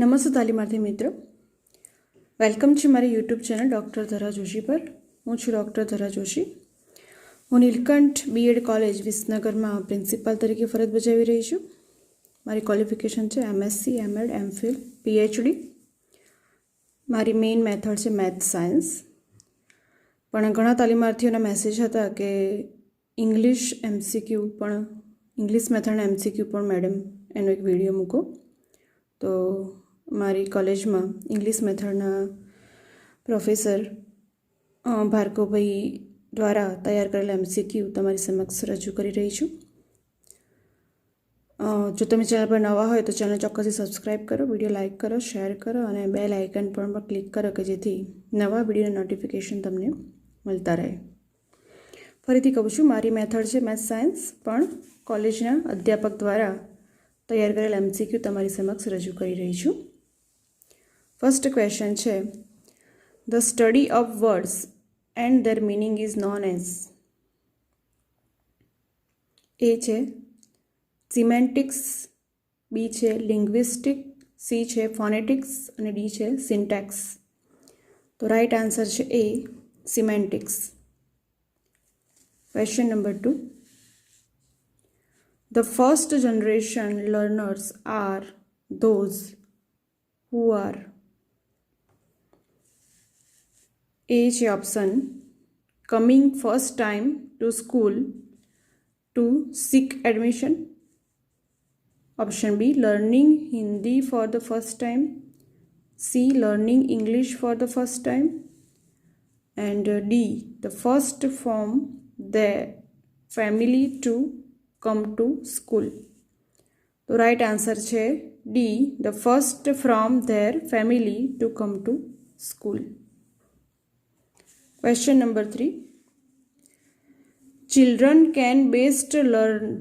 નમસ્તે તાલીમાર્થી મિત્રો, વેલકમ છે મારી યુટ્યુબ ચેનલ ડૉક્ટર ધરા જોશી પર. હું છું ડૉક્ટર ધરા જોશી. હું નીલકંઠ બીએડ કોલેજ વિસનગરમાં પ્રિન્સિપાલ તરીકે ફરજ બજાવી રહી છું. મારી ક્વોલિફિકેશન છે એમએસસી, એમએડ, એમફિલ, પીએચડી. મારી મેઇન મેથડ છે મેથ્સ સાયન્સ. પણ ઘણા તાલીમાર્થીઓના મેસેજ હતા કે ઇંગ્લિશ એમસીક્યુ પણ, ઇંગ્લિશ મેથડના એમસીક્યુ પણ મેડમ એનો એક વિડીયો મૂકો. તો મારી કોલેજમાં ઇંગ્લિશ મેથડના પ્રોફેસર ભાર્ગવભાઈ દ્વારા તૈયાર કરેલા એમસીક્યુ તમારી સમક્ષ રજૂ કરી રહી છું. જો તમે ચેનલ પર નવા હોય તો ચેનલ ચોક્કસથી સબસ્ક્રાઈબ કરો, વિડીયો લાઇક કરો, શેર કરો અને બેલ આઇકન પર ક્લિક કરો કે જેથી નવા વિડીયોના નોટિફિકેશન તમને મળતા રહે. ફરીથી કહું છું, મારી મેથડ છે મેથ્સ સાયન્સ, પણ કોલેજના અધ્યાપક દ્વારા તૈયાર કરેલા એમસીક્યુ તમારી સમક્ષ રજૂ કરી રહી છું. ફર્સ્ટ ક્વેશ્ચન છે, the study of words and their meaning is known as. A છે સિમેન્ટિક્સ, બી છે લિંગ્વિસ્ટિક, સી છે ફોનેટિક્સ અને ડી છે સિન્ટેક્સ. તો રાઈટ આન્સર છે A, semantics. Question number 2, the first generation learners are those who are. A છે option coming first time to school to seek admission. Option B, learning Hindi for the first time. C, learning English for the first time. And D, the first from their family to come to school. તો right answer છે D, the first from their family to come to school. Question number 3, children can best learn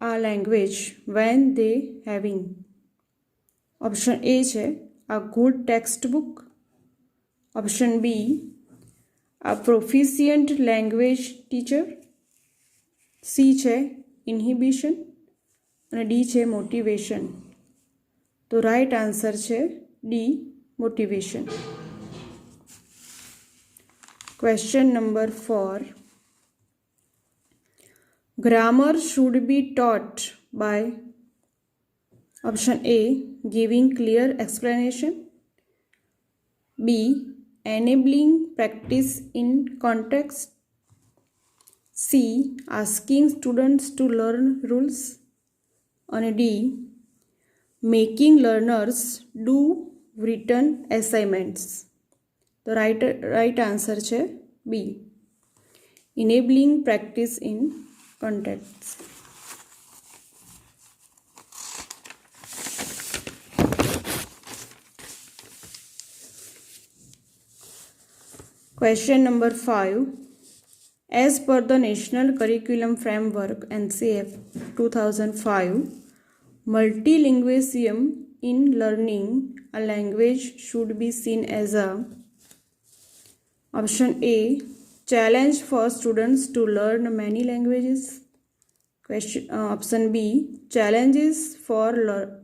a language when they having. Option A છે a good text book. Option B a proficient language teacher. C છે ઇન્હિબિશન અને D છે motivation. તો right answer છે D, motivation. Question number 4, grammar should be taught by. Option A, giving clear explanation. B, enabling practice in context. C, asking students to learn rules. અને D, making learners do written assignments. તો right answer છે બી, enabling practice in context. Question number 5, as per the National Curriculum Framework NCF 2005, multilingualism in learning a language should be seen as a. Option A, challenge for students to learn many languages. Option B, challenges for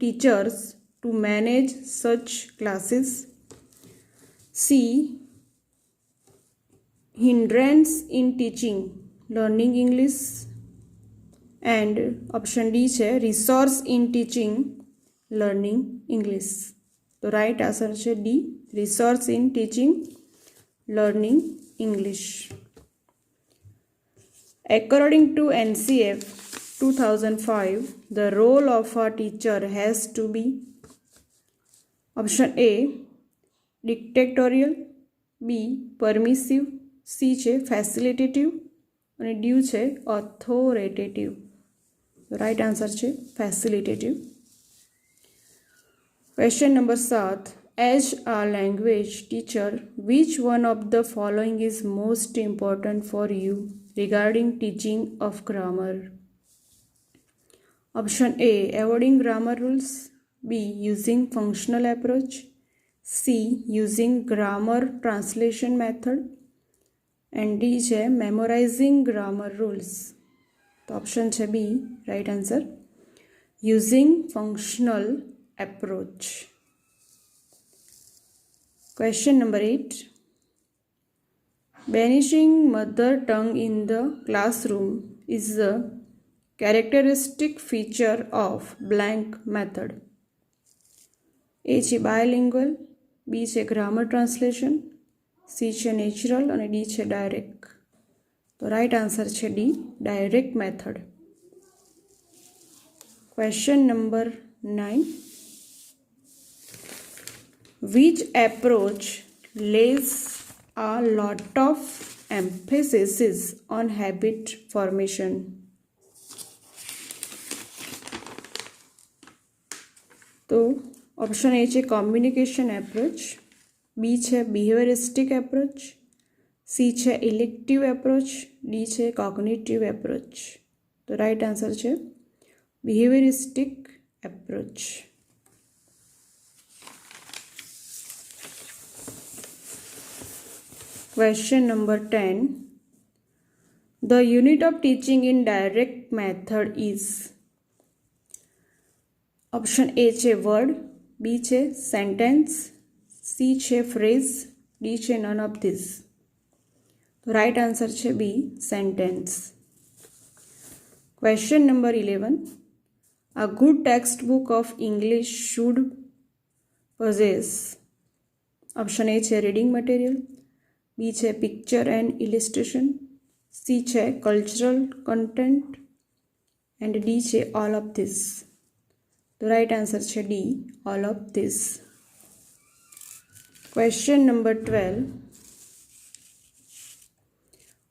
teachers to manage such classes. C, hindrance in teaching learning English. And option D છે resource in teaching learning English. તો right answer છે D, resource in teaching learning English. According to NCF 2005, the role of a teacher has to be. Option A, dictatorial. B, permissive. C છે ફેસિલિટેટિવ અને D છે ઓથોરિટેટિવ. Right answer છે facilitative. Question number 7, as a language teacher which one of the following is most important for you regarding teaching of grammar. Option A, avoiding grammar rules. B, using functional approach. C, using grammar translation method. And D છે memorizing grammar rules. તો option છે B, right answer, using functional approach. Question number 8. Banishing mother tongue in the classroom is a characteristic feature of blank method. A છે bilingual, B છે grammar translation, C છે natural અને D છે direct. તો right answer છે D, direct method. Question number 9. Which approach lays a lot of emphasis on habit formation? तो option A है communication approach, B है बिहेवियरिस्टिक एप्रोच, सी है इलेक्टिव एप्रोच, डी है कॉग्निटिव एप्रोच. तो right answer है behaviouristic approach. Question number 10. The unit of teaching in direct method is. Option A છે word, B છે sentence, C છે phrase, D છે none of this. તો right answer છે B, sentence. Question number 11. A good textbook of English should possess. Option A છે reading material, B છે picture and illustration, C છે cultural content and D છે all of this. The right answer is D, all of this. Question number 12.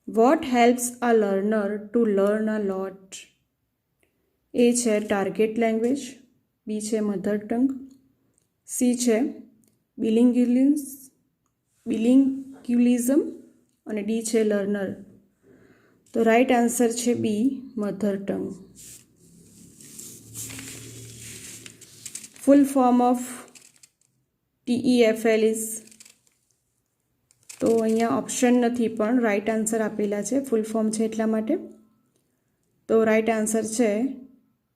What helps a learner to learn a lot? A છે target language, B છે mother tongue, C છે bilingualism અને D છે learner. તો right answer છે B, mother tongue. Full form of TEFL is. તો અહીંયા option નથી પણ રાઇટ આન્સર આપેલા છે, ફૂલ ફોર્મ છે એટલા માટે. તો રાઇટ આન્સર છે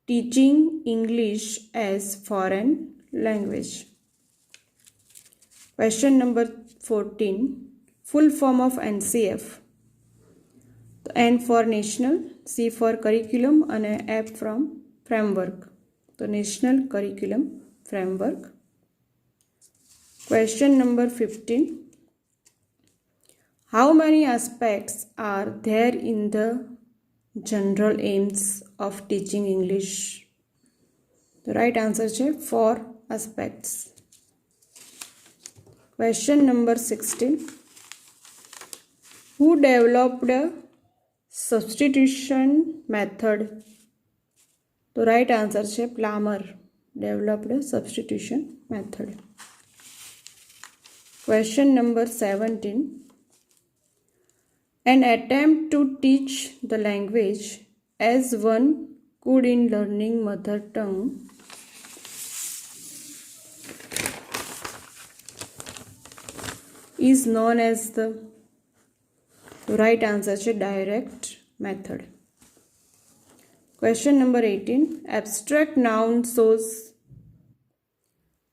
teaching English as foreign language. Question number 14. Full form of NCF. તો N for national, C for curriculum અને F ફ્રોમ ફ્રેમવર્ક. तो national curriculum framework. Question number 15. How many aspects are there in the general aims of teaching English? तो right answer है 4 aspects. Question number 16. Who developed substitution method? तो right answer है Palmer developed substitution method. Question number 17. An attempt to teach the language as one good in learning mother tongue is known as the. Right answer है direct method. Question number 18. Abstract noun shows.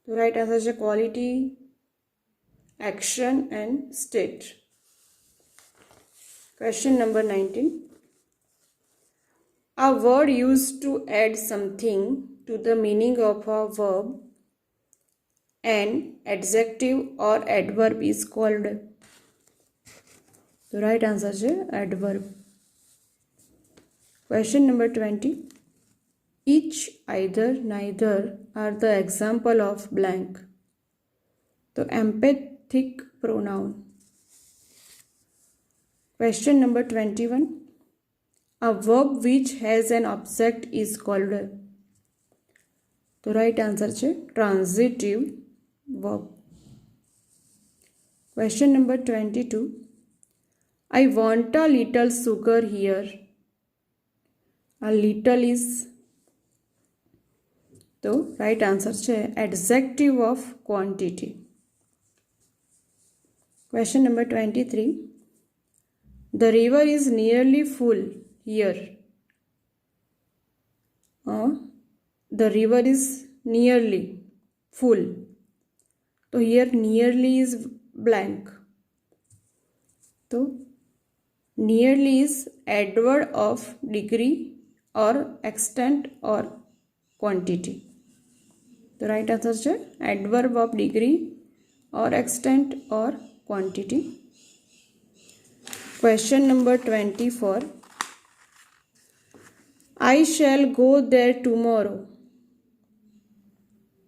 The right answer is quality, action and state. Question number 19. A word used to add something to the meaning of a verb, an adjective or adverb is called. The right answer is adverb. Question number 20. Each, either, neither are the example of blank. तो emphatic pronoun. Question number 21. A verb which has an object is called. तो right answer है transitive verb. Question number 22. I want a little sugar here. A little is. तो right answer है adjective of quantity. Question number 23. The river is nearly full here. The river is nearly full. તો here nearly is blank. તો nearly is Edward of degree or extent or quantity. તો right answer છે adverb of degree or extent or quantity. Question number 24. I shall go there tomorrow.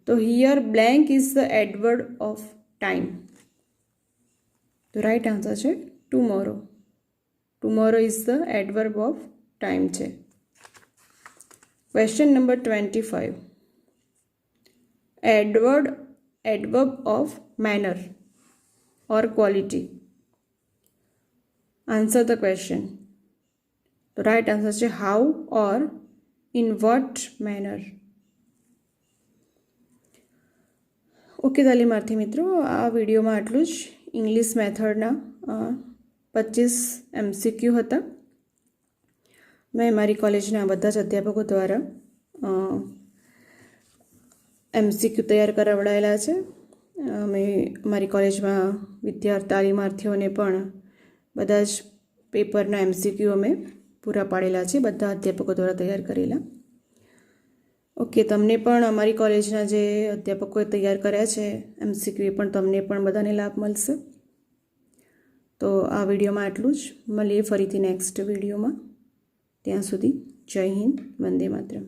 તો here blank is the adverb of time. તો right answer છે tomorrow. tomorrow is the adverb of time છે. Question number 25. adverb of manner or quality. Answer the question. The right answer is how or in what manner. Okay તાલીમાર્થી મિત્રો, આ વિડીયોમાં આટલું જ. English મેથડના 25 MCQ હતા. મેં મારી કોલેજના બધા જ અધ્યાપકો દ્વારા MCQ તૈયાર કરાવડાયેલા છે. મેં મારી કોલેજમાં તાલીમાર્થીઓને પણ બધા જ પેપરના MCQ અમે પૂરા પાડેલા છે, બધા અધ્યાપકો દ્વારા તૈયાર કરેલા. ઓકે, તમને પણ અમારી કોલેજના જે અધ્યાપકોએ તૈયાર કર્યા છે MCQ એ પણ તમને પણ બધાને લાભ મળશે. તો આ વિડીયોમાં આટલું જ. મળીએ ફરીથી નેક્સ્ટ વિડીયોમાં. ત્યાં સુધી જય હિન્દ, વંદે માતરમ.